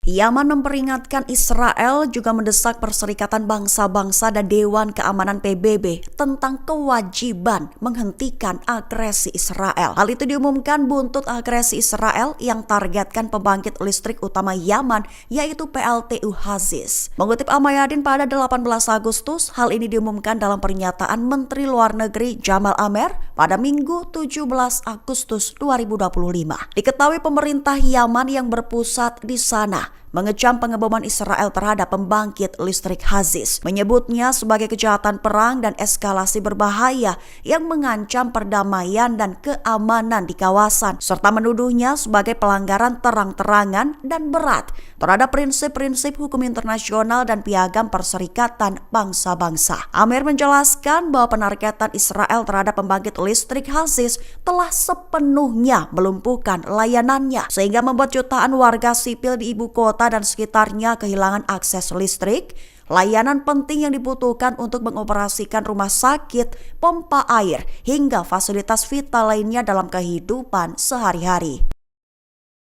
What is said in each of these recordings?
Yaman memperingatkan Israel juga mendesak Perserikatan Bangsa-Bangsa dan Dewan Keamanan PBB tentang kewajiban menghentikan agresi Israel. Hal itu diumumkan buntut agresi Israel yang targetkan pembangkit listrik utama Yaman, yaitu PLTU Hazis. Mengutip Al-Mayadin pada 18 Agustus, hal ini diumumkan dalam pernyataan Menteri Luar Negeri Jamal Amer pada Minggu 17 Agustus 2025. Diketahui pemerintah Yaman yang berpusat di sana mengecam pengeboman Israel terhadap pembangkit listrik Hazis, menyebutnya sebagai kejahatan perang dan eskalasi berbahaya yang mengancam perdamaian dan keamanan di kawasan, serta menuduhnya sebagai pelanggaran terang-terangan dan berat terhadap prinsip-prinsip hukum internasional dan piagam Perserikatan Bangsa-Bangsa. Amer menjelaskan bahwa penargetan Israel terhadap pembangkit listrik Hazis telah sepenuhnya melumpuhkan layanannya, sehingga membuat jutaan warga sipil di ibu kota dan sekitarnya kehilangan akses listrik, layanan penting yang dibutuhkan untuk mengoperasikan rumah sakit, pompa air, hingga fasilitas vital lainnya dalam kehidupan sehari-hari.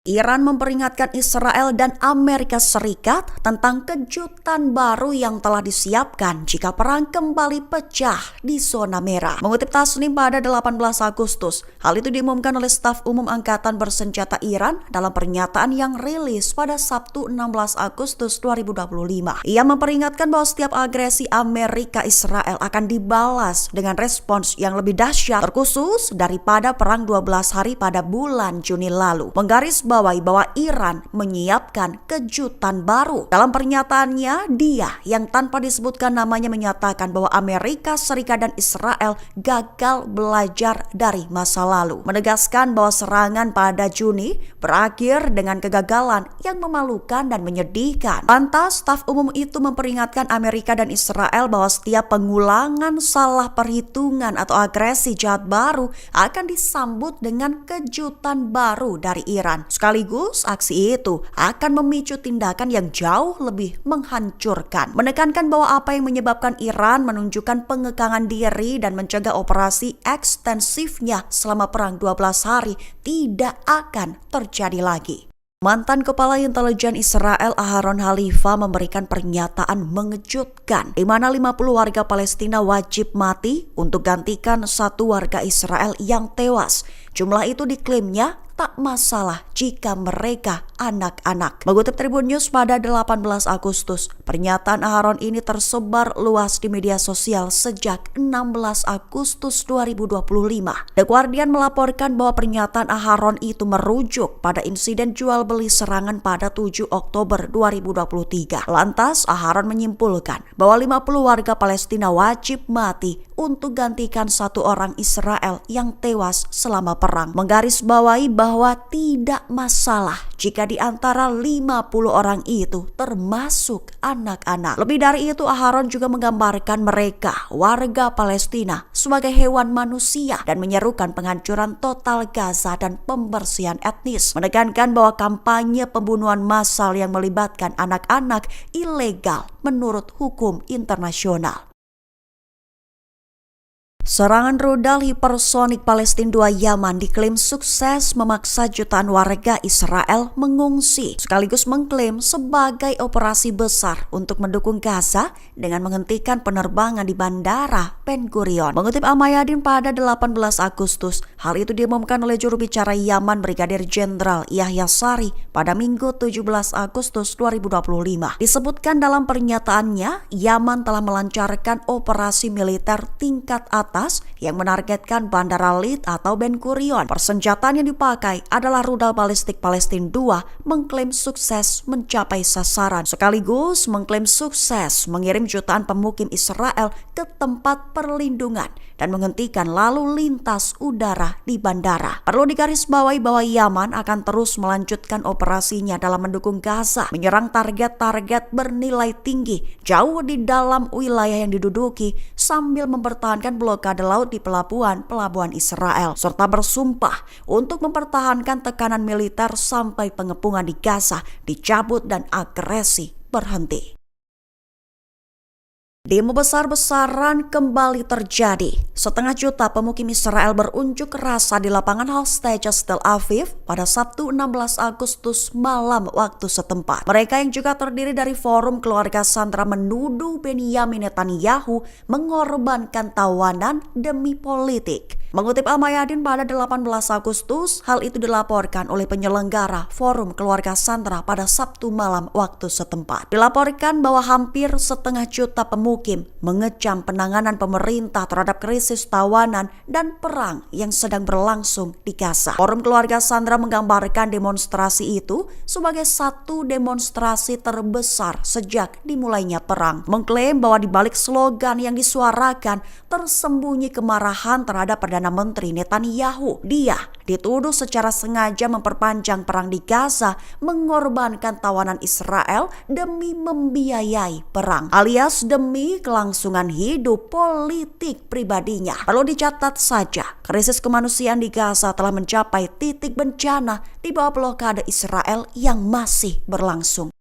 Iran memperingatkan Israel dan Amerika Serikat tentang kejutan baru yang telah disiapkan jika perang kembali pecah di zona merah. Mengutip Tasnim pada 18 Agustus, hal itu diumumkan oleh Staf Umum Angkatan Bersenjata Iran dalam pernyataan yang rilis pada Sabtu 16 Agustus 2025. Ia memperingatkan bahwa setiap agresi Amerika Israel akan dibalas dengan respons yang lebih dahsyat, terkhusus daripada perang 12 hari pada bulan Juni lalu. Menggarisbawahi bahwa Iran menyiapkan kejutan baru. Dalam pernyataannya, dia yang tanpa disebutkan namanya menyatakan bahwa Amerika Serikat dan Israel gagal belajar dari masa lalu, menegaskan bahwa serangan pada Juni berakhir dengan kegagalan yang memalukan dan menyedihkan. Lantas, staf umum itu memperingatkan Amerika dan Israel bahwa setiap pengulangan salah perhitungan atau agresi jahat baru akan disambut dengan kejutan baru dari Iran. Sekaligus, aksi itu akan memicu tindakan yang jauh lebih menghancurkan. Menekankan bahwa apa yang menyebabkan Iran menunjukkan pengekangan diri dan mencegah operasi ekstensifnya selama perang 12 hari tidak akan terjadi lagi. Mantan Kepala Intelijen Israel Aharon Halifa memberikan pernyataan mengejutkan di mana 50 warga Palestina wajib mati untuk gantikan satu warga Israel yang tewas. Jumlah itu diklaimnya tak masalah jika mereka anak-anak. Mengutip Tribun News pada 18 Agustus, pernyataan Aharon ini tersebar luas di media sosial sejak 16 Agustus 2025. The Guardian melaporkan bahwa pernyataan Aharon itu merujuk pada insiden jual beli serangan pada 7 Oktober 2023. Lantas, Aharon menyimpulkan bahwa 50 warga Palestina wajib mati untuk gantikan satu orang Israel yang tewas selama perang. Menggarisbawahi bahwa tidak masalah jika di antara 50 orang itu termasuk anak-anak. Lebih dari itu, Aharon juga menggambarkan mereka, warga Palestina, sebagai hewan manusia dan menyerukan penghancuran total Gaza dan pembersihan etnis. Menekankan bahwa kampanye pembunuhan massal yang melibatkan anak-anak ilegal menurut hukum internasional. Serangan rudal hipersonik Palestina 2 Yaman diklaim sukses memaksa jutaan warga Israel mengungsi, sekaligus mengklaim sebagai operasi besar untuk mendukung Gaza dengan menghentikan penerbangan di Bandara Ben Gurion. Mengutip Al-Mayadin pada 18 Agustus, hal itu diumumkan oleh juru bicara Yaman Brigadir Jenderal Yahya Sari pada Minggu 17 Agustus 2025. Disebutkan dalam pernyataannya, Yaman telah melancarkan operasi militer tingkat atas yang menargetkan Bandara Lid atau Ben Gurion. Persenjataan yang dipakai adalah rudal balistik Palestina 2, mengklaim sukses mencapai sasaran, sekaligus mengklaim sukses mengirim jutaan pemukim Israel ke tempat perlindungan dan menghentikan lalu lintas udara di bandara. Perlu digarisbawahi bahwa Yaman akan terus melanjutkan operasinya dalam mendukung Gaza, menyerang target-target bernilai tinggi jauh di dalam wilayah yang diduduki sambil mempertahankan blokade laut di pelabuhan Israel, serta bersumpah untuk mempertahankan tekanan militer sampai pengepungan di Gaza dicabut dan agresi berhenti. Demo besar-besaran kembali terjadi. Setengah juta pemukim Israel berunjuk rasa di lapangan Hostages Tel Aviv pada Sabtu 16 Agustus malam waktu setempat. Mereka yang juga terdiri dari Forum Keluarga Sandra menuduh Benyamin Netanyahu mengorbankan tawanan demi politik. Mengutip Al-Mayadin pada 18 Agustus, hal itu dilaporkan oleh penyelenggara Forum Keluarga Sandra pada Sabtu malam waktu setempat. Dilaporkan bahwa hampir setengah juta pemukim mengecam penanganan pemerintah terhadap krisis tawanan dan perang yang sedang berlangsung di Gaza. Forum Keluarga Sandra menggambarkan demonstrasi itu sebagai satu demonstrasi terbesar sejak dimulainya perang. Mengklaim bahwa di balik slogan yang disuarakan tersembunyi kemarahan terhadap Perdana Menteri Netanyahu. Dia dituduh secara sengaja memperpanjang perang di Gaza, mengorbankan tawanan Israel demi membiayai perang, alias demi kelangsungan hidup politik pribadinya. Perlu dicatat saja, krisis kemanusiaan di Gaza telah mencapai titik bencana di bawah blokade Israel yang masih berlangsung.